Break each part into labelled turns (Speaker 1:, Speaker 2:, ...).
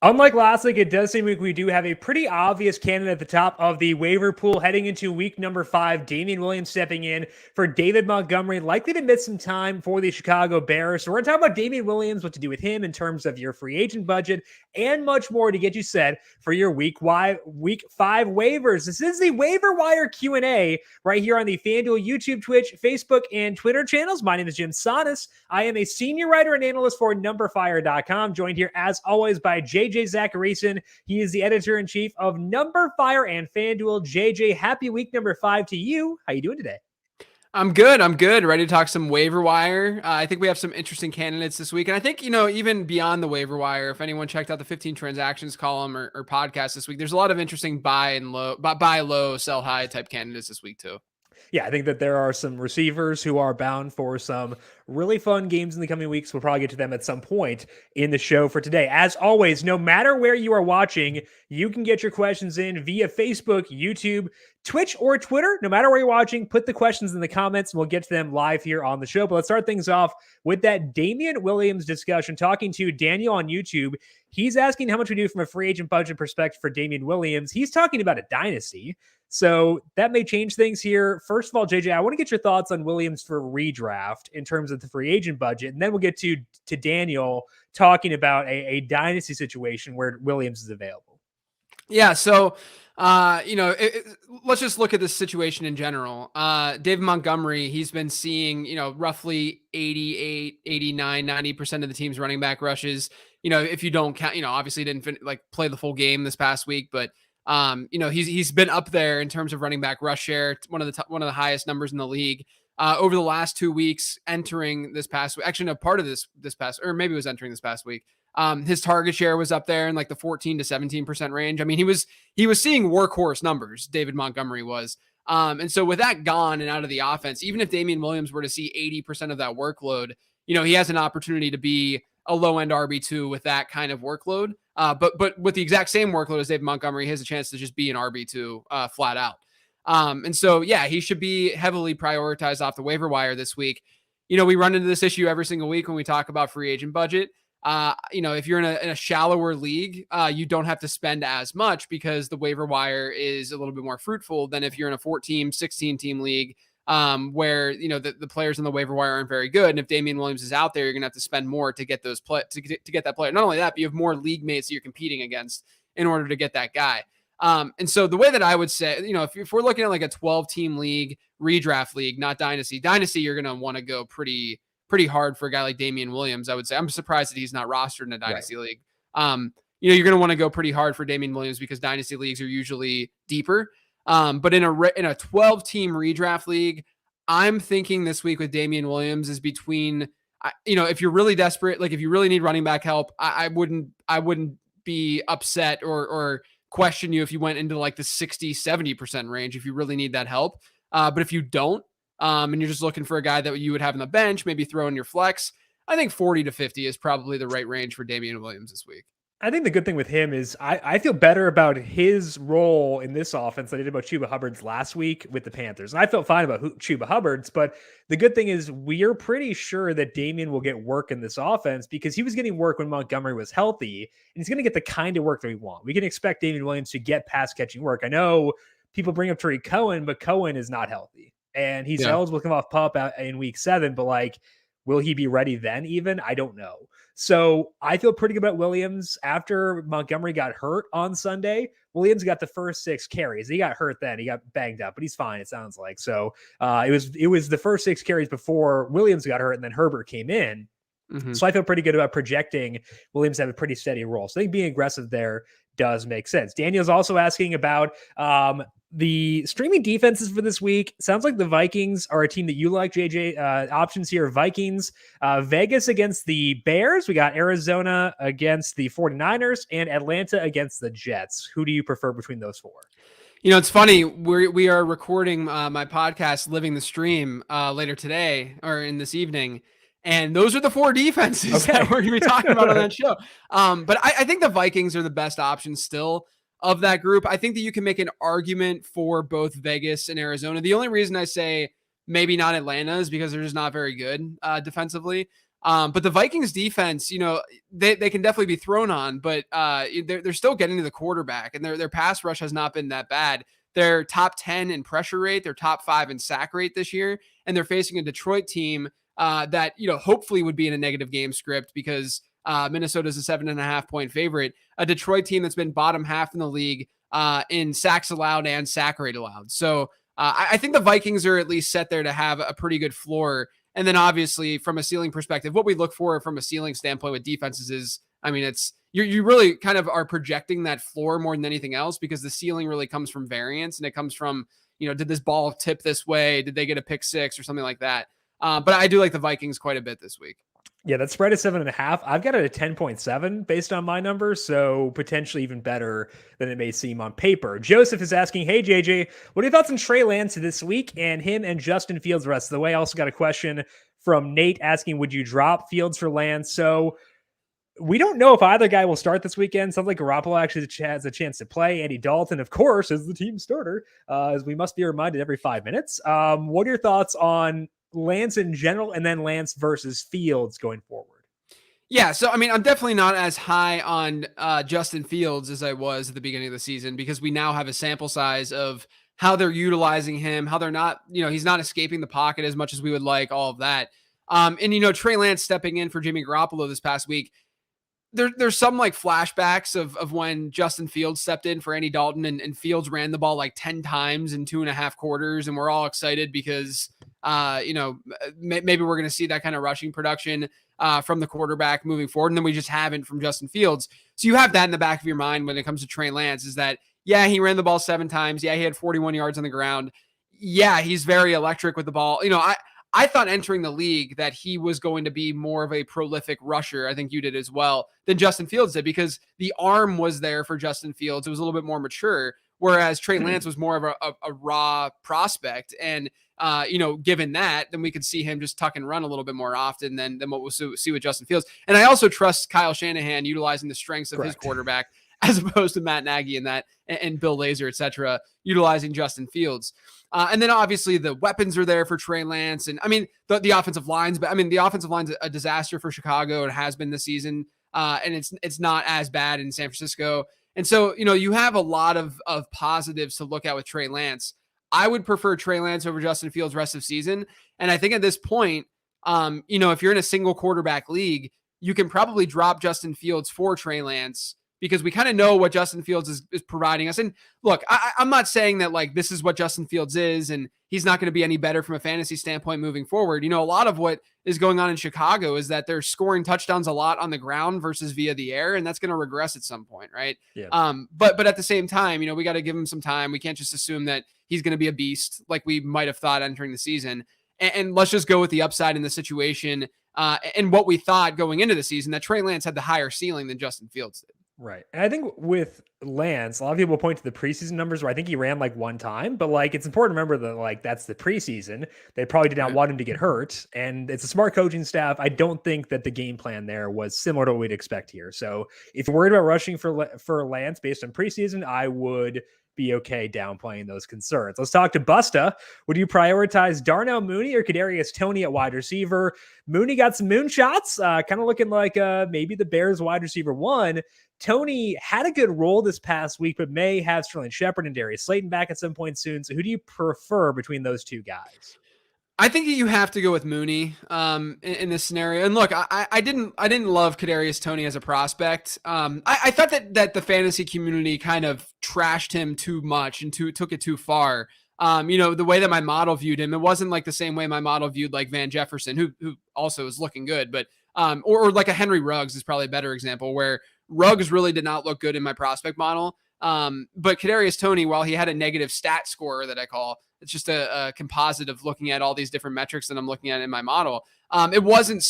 Speaker 1: Unlike last week, it does seem like we do have a pretty obvious candidate at the top of the waiver pool heading into week number 5. Damien Williams stepping in for David Montgomery, likely to miss some time for the Chicago Bears. So we're going to talk about Damien Williams, what to do with him in terms of your free agent budget, and much more to get you set for your week 5 waivers. This is the waiver wire Q&A right here on the FanDuel YouTube, Twitch, Facebook, and Twitter channels. My name is Jim Sonis. I am a senior writer and analyst for NumberFire.com, joined here as always by JJ Zacharyson. He is the editor-in-chief of NumberFire and FanDuel. JJ, happy week number 5 to you. How you doing today?
Speaker 2: I'm good. Ready to talk some waiver wire. I think we have some interesting candidates this week. And I think, even beyond the waiver wire, if anyone checked out the 15 transactions column or podcast this week, there's a lot of interesting buy low, sell high type candidates this week too.
Speaker 1: Yeah, I think that there are some receivers who are bound for some really fun games in the coming weeks. We'll probably get to them at some point in the show for today. As always, no matter where you are watching, you can get your questions in via Facebook, YouTube, Twitch, or Twitter. No matter where you're watching, put the questions in the comments and we'll get to them live here on the show. But let's start things off with that Damien Williams discussion. Talking to Daniel on YouTube, he's asking how much we do from a free agent budget perspective for Damien Williams. He's talking about a dynasty. So that may change things here. First of all, JJ, I want to get your thoughts on Williams for redraft in terms of the free agent budget. And then we'll get to Daniel talking about a dynasty situation where Williams is available.
Speaker 2: Yeah. So, let's just look at this situation in general. David Montgomery, he's been seeing, roughly 88, 89, 90% of the team's running back rushes. If you don't count, obviously didn't play the full game this past week, but he's been up there in terms of running back rush share, one of the highest numbers in the league over the last 2 weeks. Entering this past week, actually, no, part of this past, or maybe it was entering this past week. His target share was up there in like the 14 to 17% range. I mean, he was seeing workhorse numbers. David Montgomery was. And so with that gone and out of the offense, even if Damien Williams were to see 80% of that workload, he has an opportunity to be a low end RB2 with that kind of workload. But with the exact same workload as David Montgomery, he has a chance to just be an RB2 flat out. And so, yeah, he should be heavily prioritized off the waiver wire this week. We run into this issue every single week when we talk about free agent budget. If you're in a shallower league, you don't have to spend as much because the waiver wire is a little bit more fruitful than if you're in a 14, 16 team league, where the players on the waiver wire aren't very good. And if Damien Williams is out there, you're gonna have to spend more to get to get that player. Not only that, but you have more league mates that you're competing against in order to get that guy. And so the way that I would say, if we're looking at like a 12 team league, redraft league, not dynasty, you're gonna want to go pretty hard for a guy like Damien Williams. I would say I'm surprised that he's not rostered in a dynasty league. You're gonna want to go pretty hard for Damien Williams because dynasty leagues are usually deeper. But in a 12 team redraft league, I'm thinking this week with Damien Williams is between, if you're really desperate, like if you really need running back help, I wouldn't be upset or question you if you went into like the 60, 70% range, if you really need that help. But if you don't, and you're just looking for a guy that you would have on the bench, maybe throw in your flex, I think 40 to 50 is probably the right range for Damien Williams this week.
Speaker 1: I think the good thing with him is I feel better about his role in this offense than I did about Chuba Hubbard's last week with the Panthers. And I felt fine about Chuba Hubbard's, but the good thing is we're pretty sure that Damien will get work in this offense because he was getting work when Montgomery was healthy, and he's going to get the kind of work that we want. We can expect Damien Williams to get pass catching work. I know people bring up Tariq Cohen, but Cohen is not healthy, and he's eligible to come off PUP in week 7, but will he be ready then even? I don't know. So I feel pretty good about Williams. After Montgomery got hurt on Sunday, Williams got the first 6 carries. He got hurt then. He got banged up, but he's fine, it sounds like. So it was the first 6 carries before Williams got hurt, and then Herbert came in. Mm-hmm. So I feel pretty good about projecting Williams to have a pretty steady role. So I think being aggressive there does make sense. Daniel's also asking about the streaming defenses for this week. Sounds like the Vikings are a team that you like, JJ. Options here: Vikings, Vegas against the Bears. We got Arizona against the 49ers and Atlanta against the Jets. Who do you prefer between those 4?
Speaker 2: It's funny. We are recording my podcast, Living the Stream, later today or in this evening. And those are the 4 defenses that we're going to be talking about on that show. But I think the Vikings are the best option still of that group. I think that you can make an argument for both Vegas and Arizona. The only reason I say maybe not Atlanta is because they're just not very good defensively. But the Vikings defense, they can definitely be thrown on, but they're still getting to the quarterback, and their pass rush has not been that bad. They're top 10 in pressure rate. They're top 5 in sack rate this year. And they're facing a Detroit team that, hopefully would be in a negative game script because Minnesota's a 7.5-point favorite. A Detroit team that's been bottom half in the league in sacks allowed and sack rate allowed. So I think the Vikings are at least set there to have a pretty good floor. And then obviously from a ceiling perspective, what we look for from a ceiling standpoint with defenses is, you really kind of are projecting that floor more than anything else, because the ceiling really comes from variance, and it comes from, did this ball tip this way? Did they get a pick six or something like that? But I do like the Vikings quite a bit this week.
Speaker 1: Yeah, that spread is 7.5. I've got it at 10.7 based on my numbers, so potentially even better than it may seem on paper. Joseph is asking, hey, JJ, what are your thoughts on Trey Lance this week and him and Justin Fields the rest of the way? I also got a question from Nate asking, would you drop Fields for Lance? So we don't know if either guy will start this weekend. Sounds like Garoppolo actually has a chance to play. Andy Dalton, of course, is the team starter, as we must be reminded every 5 minutes. What are your thoughts on Lance in general, and then Lance versus Fields going forward?
Speaker 2: Yeah, so I'm definitely not as high on Justin Fields as I was at the beginning of the season, because we now have a sample size of how they're utilizing him, how they're not, he's not escaping the pocket as much as we would like, all of that. And Trey Lance stepping in for Jimmy Garoppolo this past week, there's some like flashbacks of when Justin Fields stepped in for Andy Dalton, and Fields ran the ball like 10 times in 2.5 quarters. And we're all excited because, maybe we're going to see that kind of rushing production from the quarterback moving forward. And then we just haven't from Justin Fields. So you have that in the back of your mind when it comes to Trey Lance, is that, yeah, he ran the ball 7 times. Yeah, he had 41 yards on the ground. Yeah, he's very electric with the ball. I thought entering the league that he was going to be more of a prolific rusher. I think you did as well, than Justin Fields did, because the arm was there for Justin Fields. It was a little bit more mature, whereas Trey Lance was more of a raw prospect. And, given that, then we could see him just tuck and run a little bit more often than what we'll see with Justin Fields. And I also trust Kyle Shanahan utilizing the strengths of his quarterback, as opposed to Matt Nagy and Bill Lazor, et cetera, utilizing Justin Fields. And then obviously the weapons are there for Trey Lance. And the offensive lines, but the offensive line's a disaster for Chicago. It has been this season. And it's not as bad in San Francisco. And so, you have a lot of positives to look at with Trey Lance. I would prefer Trey Lance over Justin Fields rest of season. And I think at this point, if you're in a single quarterback league, you can probably drop Justin Fields for Trey Lance, because we kind of know what Justin Fields is providing us. And look, I'm not saying that like this is what Justin Fields is and he's not going to be any better from a fantasy standpoint moving forward. A lot of what is going on in Chicago is that they're scoring touchdowns a lot on the ground versus via the air, and that's going to regress at some point, right?
Speaker 1: Yeah.
Speaker 2: But at the same time, we got to give him some time. We can't just assume that he's going to be a beast like we might have thought entering the season. And let's just go with the upside in the situation and what we thought going into the season, that Trey Lance had the higher ceiling than Justin Fields did.
Speaker 1: Right. And I think with Lance, a lot of people point to the preseason numbers where I think he ran like 1 time, but like it's important to remember that like that's the preseason. They probably did not want him to get hurt, and it's a smart coaching staff. I don't think that the game plan there was similar to what we'd expect here. So if you're worried about rushing for Lance based on preseason, I would be okay downplaying those concerns. Let's talk to Busta. Would you prioritize Darnell Mooney or Kadarius Toney at wide receiver? Mooney got some moonshots, kind of looking like maybe the Bears wide receiver 1. Toney had a good role this past week, but may have Sterling Shepard and Darius Slayton back at some point soon. So who do you prefer between those two guys?
Speaker 2: I think you have to go with Mooney in this scenario. And look, I didn't love Kadarius Toney as a prospect. I thought that the fantasy community kind of trashed him too much and took it too far. The way that my model viewed him, it wasn't like the same way my model viewed like Van Jefferson, who also is looking good, but or like a Henry Ruggs is probably a better example, where Ruggs really did not look good in my prospect model. But Kadarius Toney, while he had a negative stat score that I call, it's just a composite of looking at all these different metrics that I'm looking at in my model. It wasn't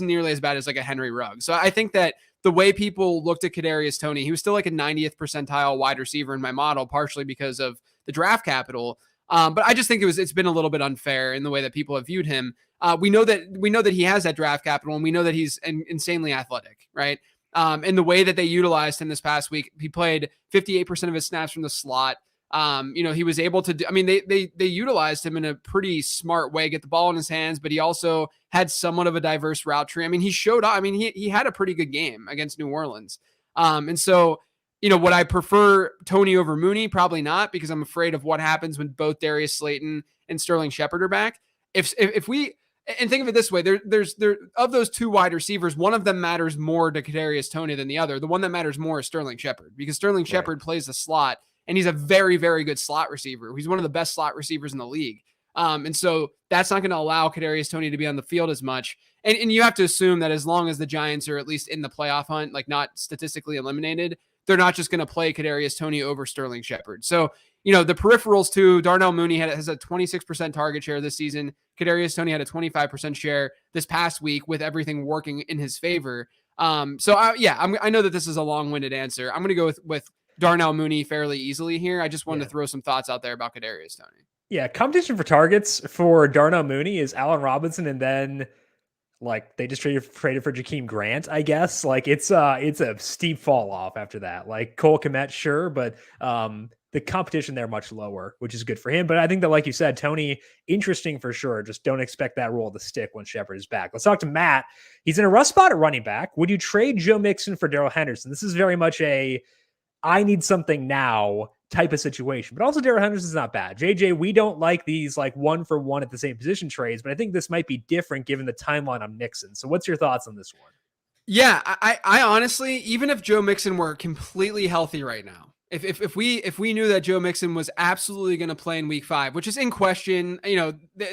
Speaker 2: nearly as bad as like a Henry Ruggs. So I think that the way people looked at Kadarius Toney, he was still like a 90th percentile wide receiver in my model, partially because of the draft capital. But I just think it's been a little bit unfair in the way that people have viewed him. We know that he has that draft capital, and we know that he's insanely athletic, right? And the way that they utilized him this past week, he played 58% of his snaps from the slot. He was able to do, I mean, they utilized him in a pretty smart way, get the ball in his hands, but he also had somewhat of a diverse route tree. I mean, he showed up. I mean, he had a pretty good game against New Orleans. And so, would I prefer Tony over Mooney? Probably not, because I'm afraid of what happens when both Darius Slayton and Sterling Shepard are back. If we, and think of it this way, there's of those two wide receivers, one of them matters more to Kadarius Toney than the other. The one that matters more is Sterling Shepard, because Sterling Shepard plays the slot, and he's a very, very good slot receiver. He's one of the best slot receivers in the league. And so that's not going to allow Kadarius Toney to be on the field as much. And you have to assume that as long as the Giants are at least in the playoff hunt, like not statistically eliminated, they're not just going to play Kadarius Toney over Sterling Shepard. So, the peripherals too, Darnell Mooney has a 26% target share this season. Kadarius Toney had a 25% share this past week with everything working in his favor. I know that this is a long-winded answer. I'm going to go with Darnell Mooney fairly easily here. I just wanted to throw some thoughts out there about Kadarius Toney.
Speaker 1: Yeah, competition for targets for Darnell Mooney is Allen Robinson, and then they just traded for Jakeem Grant, I guess. It's a steep fall off after that. Cole Kmet, sure, but the competition there much lower, which is good for him. But I think that, like you said, Toney, interesting for sure. Just don't expect that role to stick when Shepard is back. Let's talk to Matt. He's in a rough spot at running back. Would you trade Joe Mixon for Darrell Henderson? This is very much a I need something now type of situation. But also Darrell Henderson's not bad. JJ, we don't like these one for one at the same position trades, but I think this might be different given the timeline on Mixon. So what's your thoughts on this one?
Speaker 2: Yeah, I honestly, even if Joe Mixon were completely healthy right now, if we knew that Joe Mixon was absolutely going to play in week 5, which is in question,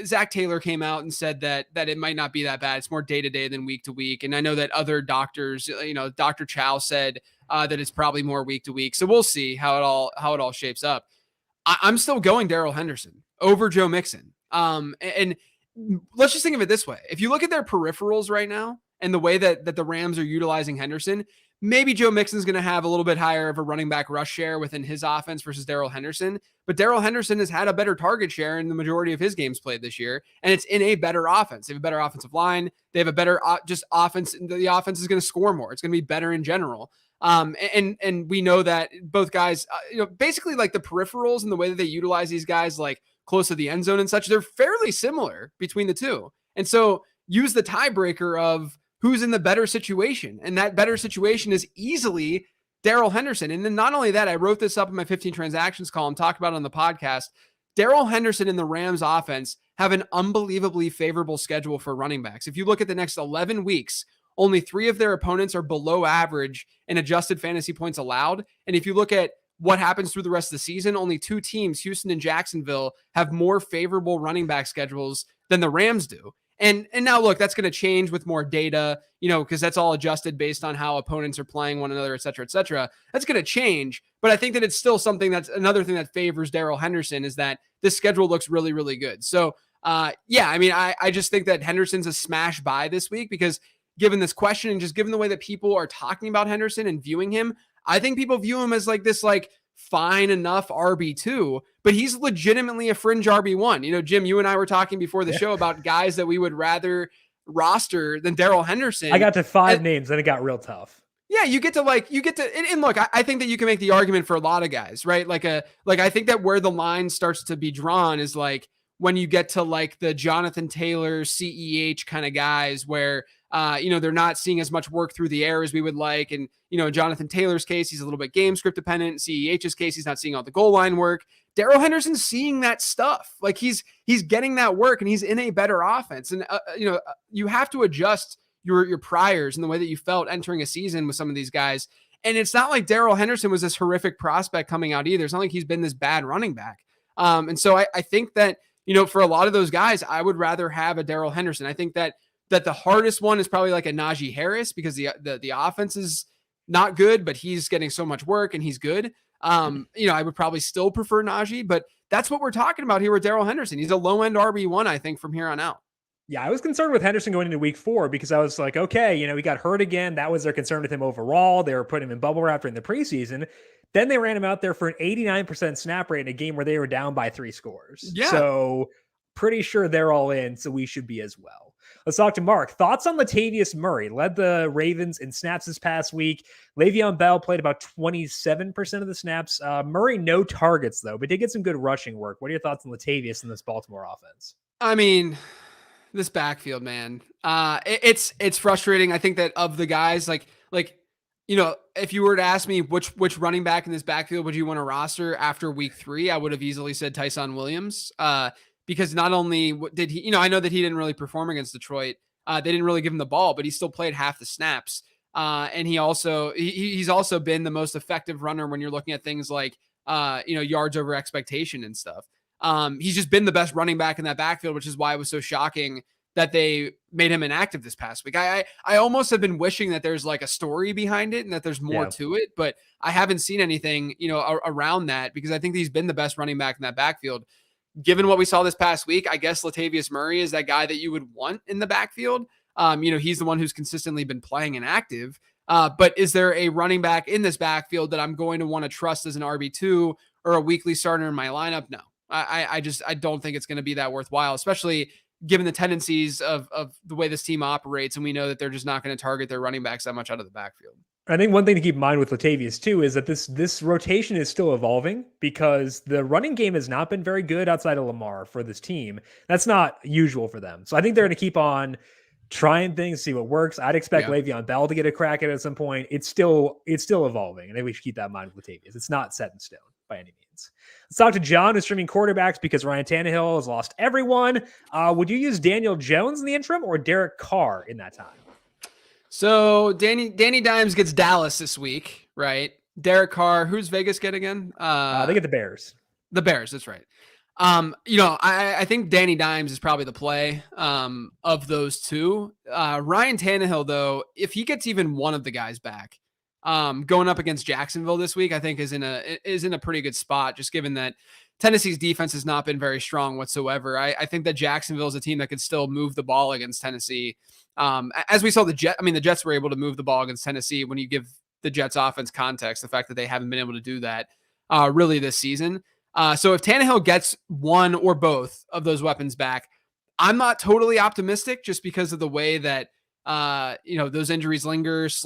Speaker 2: Zach Taylor came out and said that it might not be that bad. It's more day to day than week to week. And I know that other doctors, Dr. Chow said that it's probably more week to week. So we'll see how it all shapes up. I'm still going Darrell Henderson over Joe Mixon. And let's just think of it this way. If you look at their peripherals right now and the way that the Rams are utilizing Henderson, maybe Joe Mixon's going to have a little bit higher of a running back rush share within his offense versus Darrell Henderson. But Darrell Henderson has had a better target share in the majority of his games played this year, and it's in a better offense. They have a better offensive line. They have a better just offense. The offense is going to score more. It's going to be better in general. And we know that both guys, basically the peripherals and the way that they utilize these guys close to the end zone and such, they're fairly similar between the two. And so use the tiebreaker of who's in the better situation. And that better situation is easily Darrell Henderson. And then not only that, I wrote this up in my 15 transactions column, talked about it on the podcast. Darrell Henderson and the Rams offense have an unbelievably favorable schedule for running backs. If you look at the next 11 weeks, only 3 of their opponents are below average in adjusted fantasy points allowed. And if you look at what happens through the rest of the season, only 2 teams, Houston and Jacksonville, have more favorable running back schedules than the Rams do. And now look, that's going to change with more data, because that's all adjusted based on how opponents are playing one another, et cetera, et cetera. That's going to change. But I think that it's still something that's another thing that favors Darrell Henderson is that this schedule looks really, really good. So I just think that Henderson's a smash buy this week because given this question and just given the way that people are talking about Henderson and viewing him, I think people view him as this fine enough RB2, but he's legitimately a fringe RB1. Jim, you and I were talking before the show about guys that we would rather roster than Darrell Henderson.
Speaker 1: I got to 5 names and it got real tough.
Speaker 2: Yeah, you get to and look, I think that you can make the argument for a lot of guys, right? I think that where the line starts to be drawn is when you get to the Jonathan Taylor, CEH kind of guys where, they're not seeing as much work through the air as we would like. And, in Jonathan Taylor's case, he's a little bit game script dependent. CEH's case, he's not seeing all the goal line work. Darrell Henderson's seeing that stuff. He's getting that work and he's in a better offense. And, you have to adjust your priors and the way that you felt entering a season with some of these guys. And it's not like Darrell Henderson was this horrific prospect coming out either. It's not like he's been this bad running back. And so I think that, for a lot of those guys, I would rather have a Darrell Henderson. I think that the hardest one is probably a Najee Harris because the offense is not good, but he's getting so much work and he's good. I would probably still prefer Najee, but that's what we're talking about here with Darrell Henderson. He's a low end RB1, I think, from here on out.
Speaker 1: Yeah, I was concerned with Henderson going into week 4 because I was like, okay, he got hurt again. That was their concern with him overall. They were putting him in bubble wrap during the preseason. Then they ran him out there for an 89% snap rate in a game where they were down by 3 scores.
Speaker 2: Yeah.
Speaker 1: So pretty sure they're all in, so we should be as well. Let's talk to Mark. Thoughts on Latavius Murray? Led the Ravens in snaps this past week. Le'Veon Bell played about 27% of the snaps. Murray, no targets, though, but did get some good rushing work. What are your thoughts on Latavius in this Baltimore offense?
Speaker 2: I mean, this backfield, man, it's frustrating. I think that of the guys, if you were to ask me which running back in this backfield would you want to roster after week 3, I would have easily said Tyson Williams. Because not only did he, I know that he didn't really perform against Detroit. They didn't really give him the ball, but he still played half the snaps. And he's also been the most effective runner when you're looking at things like, yards over expectation and stuff. He's just been the best running back in that backfield, which is why it was so shocking that they made him inactive this past week. I almost have been wishing that there's like a story behind it and that there's more to it, but I haven't seen anything, around that, because I think he's been the best running back in that backfield. Given what we saw this past week, I guess Latavius Murray is that guy that you would want in the backfield. He's the one who's consistently been playing inactive. But is there a running back in this backfield that I'm going to want to trust as an RB2 or a weekly starter in my lineup? No, I don't think it's going to be that worthwhile, especially given the tendencies of the way this team operates. And we know that they're just not going to target their running backs that much out of the backfield.
Speaker 1: I think one thing to keep in mind with Latavius too is that this rotation is still evolving, because the running game has not been very good outside of Lamar for this team. That's not usual for them. So I think they're going to keep on trying things, see what works. I'd expect Le'Veon Bell to get a crack at it at some point. It's still evolving. I think we should keep that in mind with Latavius. It's not set in stone by any means. Let's talk to John, who's streaming quarterbacks because Ryan Tannehill has lost everyone. Would you use Daniel Jones in the interim or Derek Carr in that time?
Speaker 2: So Danny Dimes gets Dallas this week, right? Derek Carr, who's Vegas get again?
Speaker 1: They get the Bears.
Speaker 2: The Bears, that's right. I think Danny Dimes is probably the play of those two. Ryan Tannehill, though, if he gets even one of the guys back, going up against Jacksonville this week, I think is in a pretty good spot, just given that Tennessee's defense has not been very strong whatsoever. I think that Jacksonville is a team that could still move the ball against Tennessee. As we saw the Jets were able to move the ball against Tennessee when you give the Jets offense context, the fact that they haven't been able to do that really this season. So if Tannehill gets one or both of those weapons back, I'm not totally optimistic, just because of the way that, those injuries linger /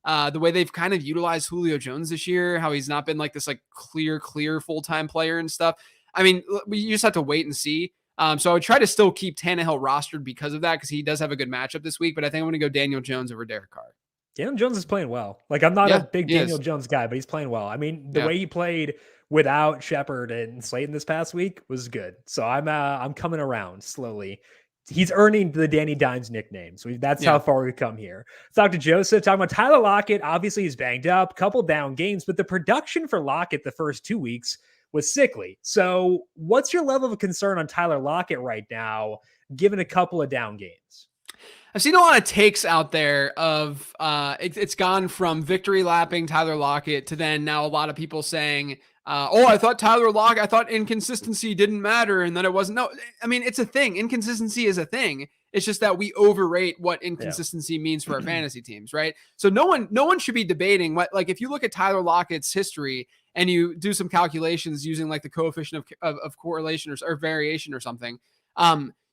Speaker 2: the way they've kind of utilized Julio Jones this year, how he's not been like this like clear full-time player and stuff. I mean, you just have to wait and see. So I would try to still keep Tannehill rostered because of that, because he does have a good matchup this week, but I think I'm going to go Daniel Jones over Derek Carr.
Speaker 1: Daniel Jones is playing well. Like, I'm not a big Daniel Jones guy, but he's playing well. I mean, the way he played without Shepard and Slayton this past week was good. So I'm coming around slowly. He's earning the Danny Dimes nickname. So that's how far we've come here. Let's talk to Joseph, talking about Tyler Lockett. Obviously, he's banged up, couple down games, but the production for Lockett the first 2 weeks was sickly. So what's your level of concern on Tyler Lockett right now, given a couple of down games?
Speaker 2: I've seen a lot of takes out there of it's gone from victory lapping Tyler Lockett to then now a lot of people saying, I thought inconsistency didn't matter and that it wasn't. No, I mean, it's a thing. Inconsistency is a thing. It's just that we overrate what inconsistency means for our fantasy teams, right? So no one should be debating what, like, if you look at Tyler Lockett's history and you do some calculations using like the coefficient of correlation or variation or something,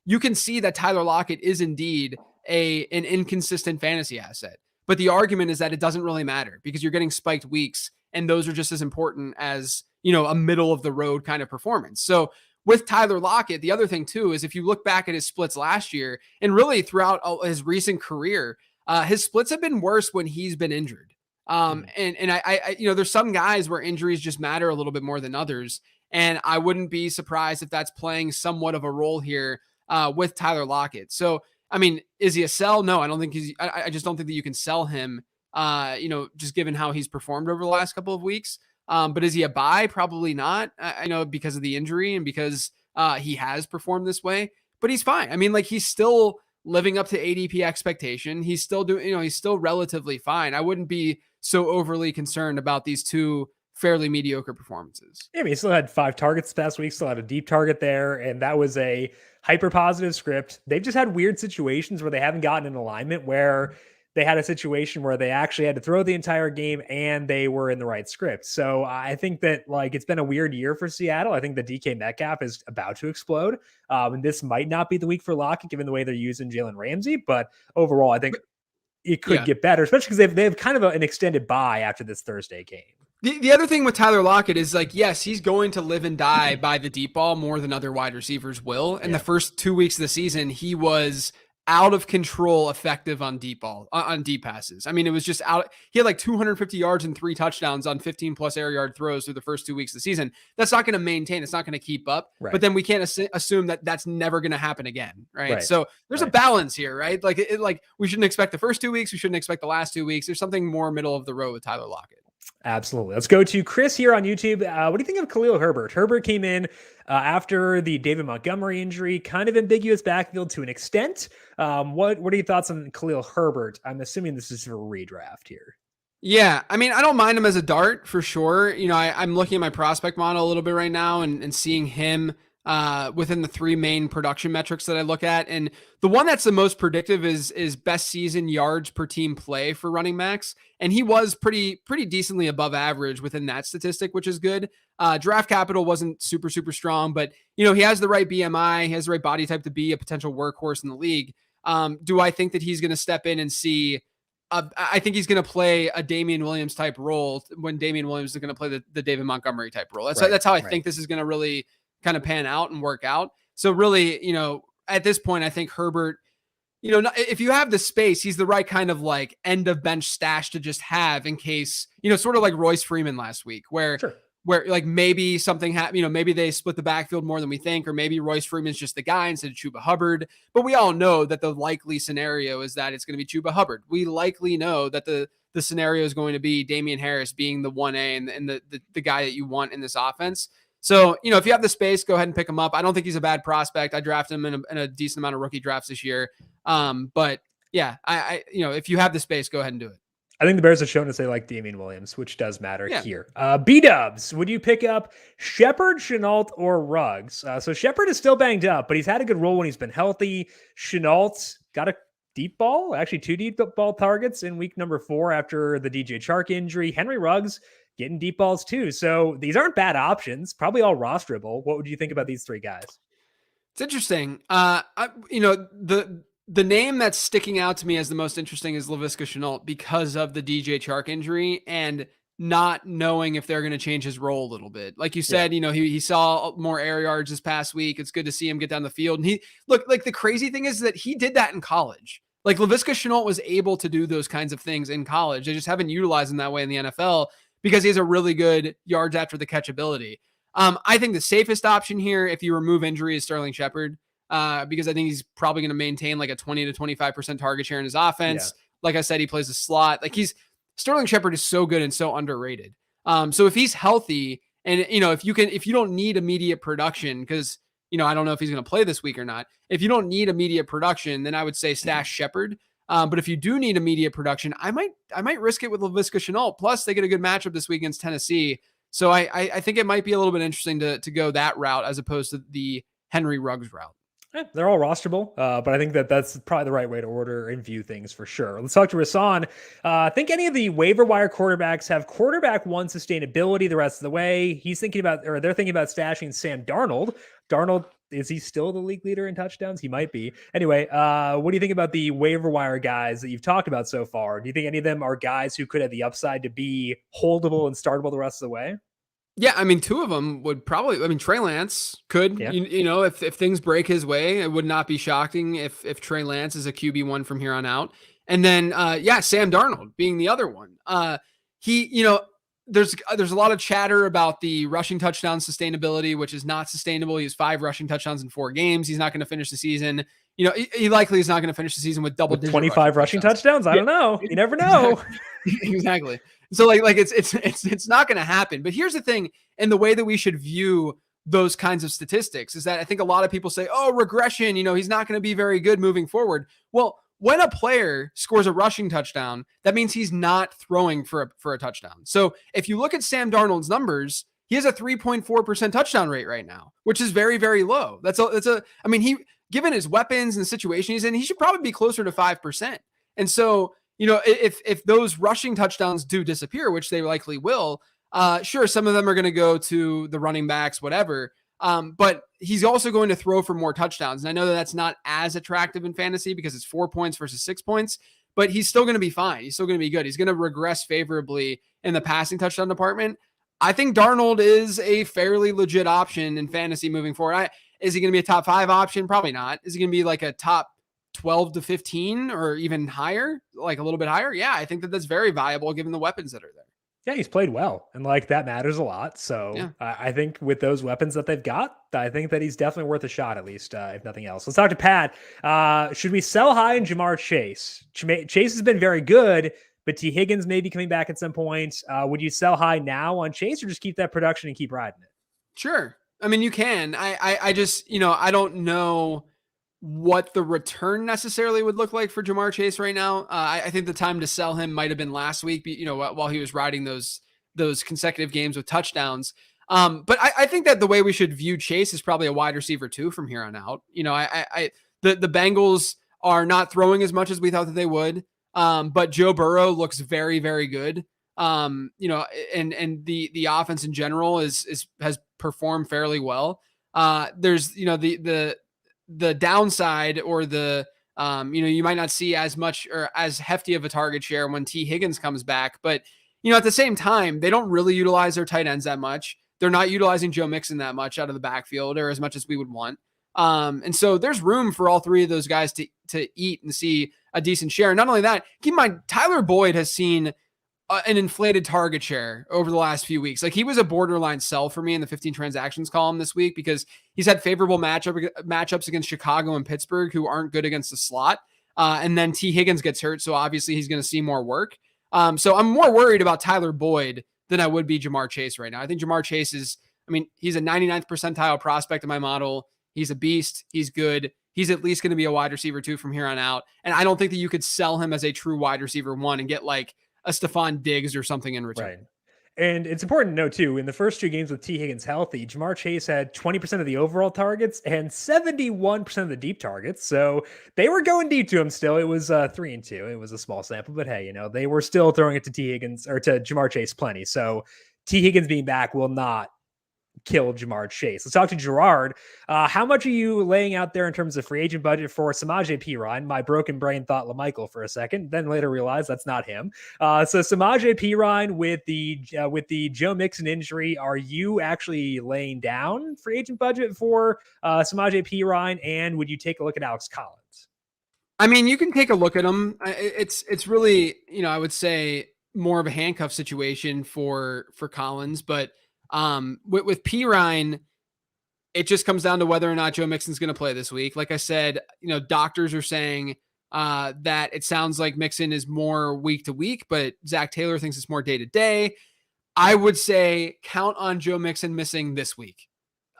Speaker 2: you can see that Tyler Lockett is indeed an inconsistent fantasy asset. But the argument is that it doesn't really matter because you're getting spiked weeks, and those are just as important as, a middle of the road kind of performance. So with Tyler Lockett, the other thing too is if you look back at his splits last year and really throughout his recent career, his splits have been worse when he's been injured. And I there's some guys where injuries just matter a little bit more than others, and I wouldn't be surprised if that's playing somewhat of a role here with Tyler Lockett. So I mean, is he a sell? No, I don't think I just don't think that you can sell him, just given how he's performed over the last couple of weeks. But is he a buy? Probably not. I know because of the injury and because he has performed this way, but he's fine. I mean, like, he's still living up to ADP expectation. He's still doing, he's still relatively fine. I wouldn't be so overly concerned about these two fairly mediocre performances.
Speaker 1: Yeah, I mean, he still had 5 targets this past week, still had a deep target there, and that was a hyper positive script. They've just had weird situations where they haven't gotten an alignment where they had a situation where they actually had to throw the entire game and they were in the right script. So I think that like it's been a weird year for Seattle. I think the DK Metcalf is about to explode. And this might not be the week for Lockett given the way they're using Jalen Ramsey, but overall, I think it could get better, especially because they have kind of an extended bye after this Thursday game.
Speaker 2: The other thing with Tyler Lockett is like, yes, he's going to live and die by the deep ball more than other wide receivers will. And the first 2 weeks of the season, he was out of control effective on deep ball, on deep passes. I mean, it was just out. He had like 250 yards and 3 touchdowns on 15 plus air yard throws through the first 2 weeks of the season. That's not going to maintain. It's not going to keep up. Right. But then we can't assume that that's never going to happen again. Right. So there's a balance here, right? Like like we shouldn't expect the first 2 weeks. We shouldn't expect the last 2 weeks. There's something more middle of the road with Tyler Lockett.
Speaker 1: Absolutely. Let's go to Chris here on YouTube. What do you think of Khalil Herbert? Herbert came in after the David Montgomery injury, kind of ambiguous backfield to an extent. What are your thoughts on Khalil Herbert? I'm assuming this is for redraft here.
Speaker 2: Yeah, I mean, I don't mind him as a dart for sure. You know, I'm looking at my prospect model a little bit right now and seeing him within the 3 main production metrics that I look at. And the one that's the most predictive is best season yards per team play for running backs. And he was pretty decently above average within that statistic, which is good. Draft capital wasn't super strong, but you know, he has the right BMI, he has the right body type to be a potential workhorse in the league. Do I think that he's going to step in and see I think he's going to play a Damien Williams type role when Damien Williams is going to play the David Montgomery type role. That's how I think this is going to really kind of pan out and work out. So really, you know, at this point, I think Herbert, you know, if you have the space, he's the right kind of like end of bench stash to just have in case, you know, sort of like Royce Freeman last week where like maybe something happened, you know, maybe they split the backfield more than we think, or maybe Royce Freeman's just the guy instead of Chuba Hubbard. But we all know that the likely scenario is that it's going to be Chuba Hubbard. We likely know that the scenario is going to be Damian Harris being the 1A and the guy that you want in this offense. So, you know, if you have the space, go ahead and pick him up. I don't think he's a bad prospect. I drafted him in a decent amount of rookie drafts this year. But yeah, I you know, if you have the space, go ahead and do it.
Speaker 1: I think the Bears have shown us they like Damien Williams, which does matter here. B-dubs, would you pick up Shepard, Shenault, or Ruggs? So Shepard is still banged up, but he's had a good role when he's been healthy. Shenault got a deep ball, actually 2 deep ball targets in week number 4 after the DJ Chark injury. Henry Ruggs getting deep balls too. So these aren't bad options, probably all rosterable. What would you think about these 3 guys?
Speaker 2: It's interesting. You know, the name that's sticking out to me as the most interesting is Laviska Shenault because of the DJ Chark injury and not knowing if they're going to change his role a little bit. Like you said, you know, he saw more air yards this past week. It's good to see him get down the field. And he look, like the crazy thing is that he did that in college. Like Laviska Shenault was able to do those kinds of things in college. They just haven't utilized him that way in the NFL because he has a really good yards after the catch ability. I think the safest option here, if you remove injury, is Sterling Shepard. Because I think he's probably going to maintain like a 20 to 25% target share in his offense. Like I said, he plays a slot. Like Sterling Shepard is so good and so underrated. So if he's healthy and, you know, if you don't need immediate production, because, you know, I don't know if he's going to play this week or not. If you don't need immediate production, then I would say stash Shepard. But if you do need immediate production, I might risk it with Laviska Shenault. Plus they get a good matchup this week against Tennessee. So I think it might be a little bit interesting to go that route as opposed to the Henry Ruggs route.
Speaker 1: They're all rosterable, but I think that's probably the right way to order and view things for sure. Let's talk to Rasan. I think any of the waiver wire quarterbacks have quarterback 1 sustainability the rest of the way. They're thinking about stashing Sam Darnold. Darnold, is he still the league leader in touchdowns? He might be. Anyway, what do you think about the waiver wire guys that you've talked about so far? Do you think any of them are guys who could have the upside to be holdable and startable the rest of the way?
Speaker 2: Yeah, I mean, 2 of them would probably. I mean, Trey Lance could. Yeah. You know, if things break his way, it would not be shocking if Trey Lance is a QB1 from here on out. And then, Sam Darnold being the other one. You know, there's a lot of chatter about the rushing touchdown sustainability, which is not sustainable. He has 5 rushing touchdowns in 4 games. He's not going to finish the season. You know, he likely is not going to finish the season with double-digit
Speaker 1: 25 rushing touchdowns. I don't know. You never know.
Speaker 2: Exactly. So like it's not going to happen. But here's the thing, and the way that we should view those kinds of statistics is that I think a lot of people say, oh, regression, you know, he's not going to be very good moving forward. Well, when a player scores a rushing touchdown, that means he's not throwing for a touchdown. So if you look at Sam Darnold's numbers, he has a 3.4% touchdown rate right now, which is very, very low. I mean, given his weapons and the situation he's in, he should probably be closer to 5%. And so, if those rushing touchdowns do disappear, which they likely will, sure, some of them are going to go to the running backs, whatever. But he's also going to throw for more touchdowns. And I know that that's not as attractive in fantasy because it's 4 points versus 6 points, but he's still going to be fine. He's still going to be good. He's going to regress favorably in the passing touchdown department. I think Darnold is a fairly legit option in fantasy moving forward. Is he going to be a top 5 option? Probably not. Is he going to be like a top 12 to 15 or even higher, like a little bit higher? Yeah, I think that that's very viable given the weapons that are there.
Speaker 1: Yeah, he's played well, and like that matters a lot. So
Speaker 2: Yeah.
Speaker 1: I think with those weapons that they've got, I think that he's definitely worth a shot, at least if nothing else. Let's talk to Pat. Should we sell high in Jamar Chase? Chase has been very good, but T. Higgins may be coming back at some point. Would you sell high now on Chase, or just keep that production and keep riding it?
Speaker 2: Sure. I mean, you can. I just, I don't know what the return necessarily would look like for Jamar Chase right now. I think the time to sell him might have been last week, while he was riding those consecutive games with touchdowns. But I think that the way we should view Chase is probably a wide receiver too from here on out. The Bengals are not throwing as much as we thought that they would. But Joe Burrow looks very, very good. And the offense in general has performed fairly well. There's, the downside or you might not see as much or as hefty of a target share when T. Higgins comes back. But, at the same time, they don't really utilize their tight ends that much. They're not utilizing Joe Mixon that much out of the backfield or as much as we would want. And so there's room for all three of those guys to eat and see a decent share. Not only that, keep in mind, Tyler Boyd has seen an inflated target share over the last few weeks. Like, he was a borderline sell for me in the 15 transactions column this week because he's had favorable matchups against Chicago and Pittsburgh, who aren't good against the slot. And then T. Higgins gets hurt, so obviously he's going to see more work. So I'm more worried about Tyler Boyd than I would be Jamar Chase right now. I think Jamar Chase he's a 99th percentile prospect in my model. He's a beast. He's good. He's at least going to be a wide receiver 2 from here on out. And I don't think that you could sell him as a true wide receiver 1 and get like a Stephon Diggs or something in return.
Speaker 1: Right. And it's important to know, too, in the first 2 games with T. Higgins healthy, Jamar Chase had 20% of the overall targets and 71% of the deep targets. So they were going deep to him still. It was 3-2. It was a small sample, but hey, they were still throwing it to T. Higgins or to Jamar Chase plenty. So T. Higgins being back will not kill Jamar Chase. Let's talk to Gerard. How much are you laying out there in terms of free agent budget for Samaje Perine? My broken brain thought LaMichael for a second, then later realized that's not him. So Samaje Perine with the Joe Mixon injury, are you actually laying down free agent budget for Samaje Perine? And would you take a look at Alex Collins?
Speaker 2: I mean, you can take a look at him. It's really, I would say more of a handcuff situation for Collins, but with Perine, it just comes down to whether or not Joe Mixon's going to play this week. Like I said, doctors are saying that it sounds like Mixon is more week to week, but Zach Taylor thinks it's more day to day. I would say count on Joe Mixon missing this week.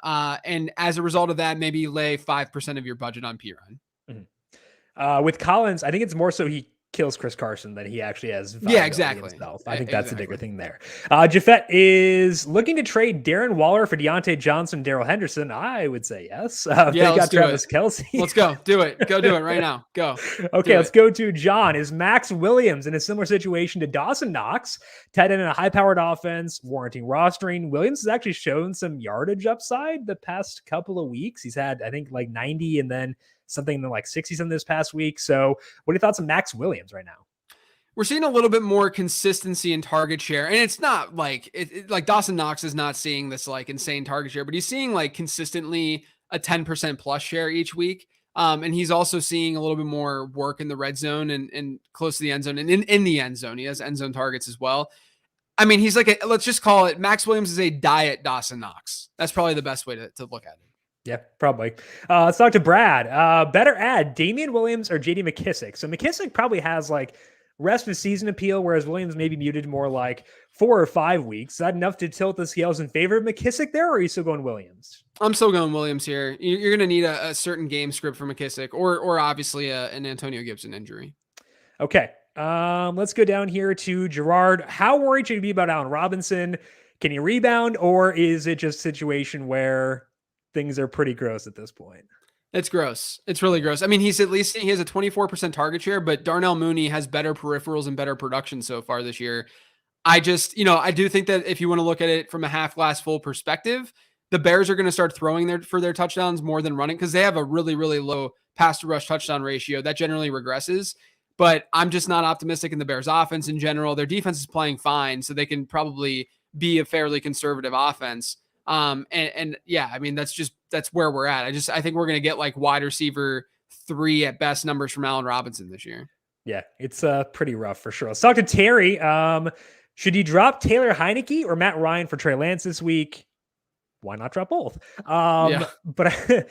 Speaker 2: And as a result of that, maybe lay 5% of your budget on Perine.
Speaker 1: Mm-hmm. With Collins, I think it's more so he kills Chris Carson than he actually has.
Speaker 2: Yeah, exactly.
Speaker 1: Himself. I think that's the bigger thing there. Jafet is looking to trade Darren Waller for Deontay Johnson, Darrell Henderson. I would say yes.
Speaker 2: Yeah,
Speaker 1: they got Travis Kelce.
Speaker 2: Let's go. Do it. Go do it right now. Go.
Speaker 1: Okay, let's go to John. Is Max Williams in a similar situation to Dawson Knox, tight end in a high-powered offense, warranting rostering? Williams has actually shown some yardage upside the past couple of weeks. He's had, I think, like 90 and then something like 60 something this past week. So what are your thoughts on Max Williams right now?
Speaker 2: We're seeing a little bit more consistency in target share. And it's not like like Dawson Knox is not seeing this like insane target share, but he's seeing like consistently a 10% plus share each week. And he's also seeing a little bit more work in the red zone and close to the end zone and in the end zone. He has end zone targets as well. I mean, he's like, let's just call it Max Williams is a diet Dawson Knox. That's probably the best way to look at it.
Speaker 1: Yeah, probably. Let's talk to Brad. Better add Damien Williams or JD McKissick. So McKissick probably has like rest of season appeal, whereas Williams maybe muted more like 4 or 5 weeks. Is that enough to tilt the scales in favor of McKissick there, or are you still going Williams?
Speaker 2: I'm still going Williams here. You're going to need a certain game script for McKissick or obviously an Antonio Gibson injury.
Speaker 1: Okay. Let's go down here to Gerard. How worried should you be about Allen Robinson? Can he rebound, or is it just a situation where things are pretty gross at this point?
Speaker 2: It's gross. It's really gross. I mean, he has a 24% target share, but Darnell Mooney has better peripherals and better production so far this year. I just, I do think that if you want to look at it from a half glass full perspective, the Bears are going to start throwing for their touchdowns more than running because they have a really, really low pass to rush touchdown ratio that generally regresses. But I'm just not optimistic in the Bears offense in general. Their defense is playing fine, so they can probably be a fairly conservative offense. And yeah, I mean, that's where we're at. I think we're going to get like wide receiver 3 at best numbers from Allen Robinson this year.
Speaker 1: Yeah, it's pretty rough for sure. Let's talk to Terry. Should you drop Taylor Heineke or Matt Ryan for Trey Lance this week? Why not drop both? But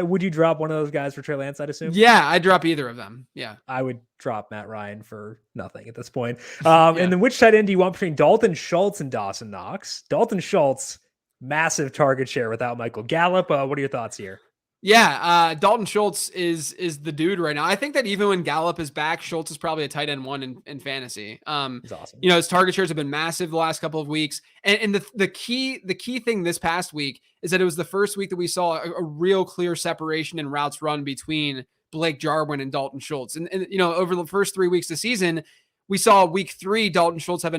Speaker 1: would you drop one of those guys for Trey Lance, I'd assume?
Speaker 2: Yeah, I'd drop either of them. Yeah.
Speaker 1: I would drop Matt Ryan for nothing at this point. And then which tight end do you want between Dalton Schultz and Dawson Knox? Dalton Schultz, massive target share without Michael Gallup. What are your thoughts here?
Speaker 2: Yeah, Dalton Schultz is the dude right now. I think that even when Gallup is back, Schultz is probably a tight end 1 in fantasy.
Speaker 1: He's awesome.
Speaker 2: His target shares have been massive the last couple of weeks. And the key thing this past week is that it was the first week that we saw a real clear separation in routes run between Blake Jarwin and Dalton Schultz. And over the first 3 weeks of the season, we saw week 3, Dalton Schultz have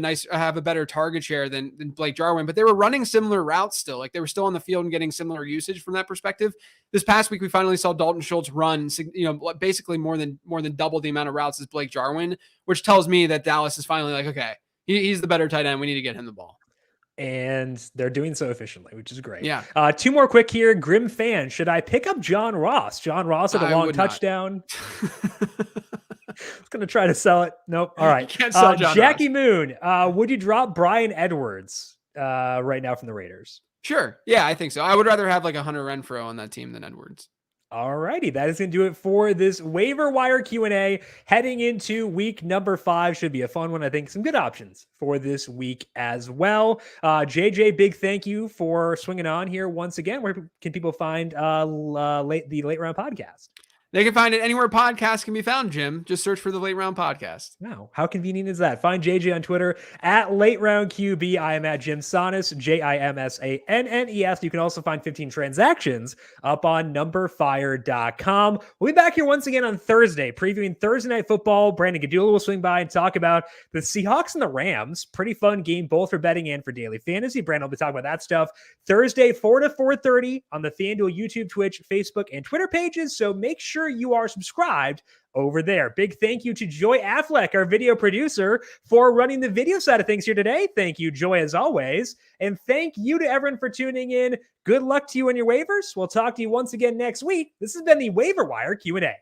Speaker 2: a better target share than Blake Jarwin, but they were running similar routes still. Like they were still on the field and getting similar usage from that perspective. This past week, we finally saw Dalton Schultz run, basically more than double the amount of routes as Blake Jarwin, which tells me that Dallas is finally like, okay, he's the better tight end. We need to get him the ball.
Speaker 1: And they're doing so efficiently, which is great.
Speaker 2: Yeah.
Speaker 1: 2 more quick here. Grim fan, should I pick up John Ross? John Ross had a long touchdown. I was going to try to sell it. Nope. All right.
Speaker 2: Can't sell John
Speaker 1: Jackie
Speaker 2: Ross.
Speaker 1: Moon, would you drop Brian Edwards right now from the Raiders?
Speaker 2: Sure. Yeah, I think so. I would rather have like a Hunter Renfrow on that team than Edwards.
Speaker 1: All righty. That is going to do it for this waiver wire Q&A. Heading into week number 5 should be a fun one. I think some good options for this week as well. JJ, big thank you for swinging on here once again. Where can people find the Late Round Podcast?
Speaker 2: They can find it anywhere podcasts can be found, Jim. Just search for the Late Round Podcast.
Speaker 1: Wow. How convenient is that? Find JJ on Twitter at Late Round QB. I am at Jim Sannes, JIMSANNES. You can also find 15 transactions up on numberfire.com. We'll be back here once again on Thursday, previewing Thursday Night Football. Brandon Gadula will swing by and talk about the Seahawks and the Rams. Pretty fun game, both for betting and for daily fantasy. Brandon will be talking about that stuff Thursday, 4 to 4:30 on the FanDuel YouTube, Twitch, Facebook, and Twitter pages. So make sure you are subscribed over there. Big thank you to Joy Affleck, our video producer, for running the video side of things here today. Thank you, Joy, as always. And thank you to everyone for tuning in. Good luck to you on your waivers. We'll talk to you once again next week. This has been the Waiver Wire Q&A.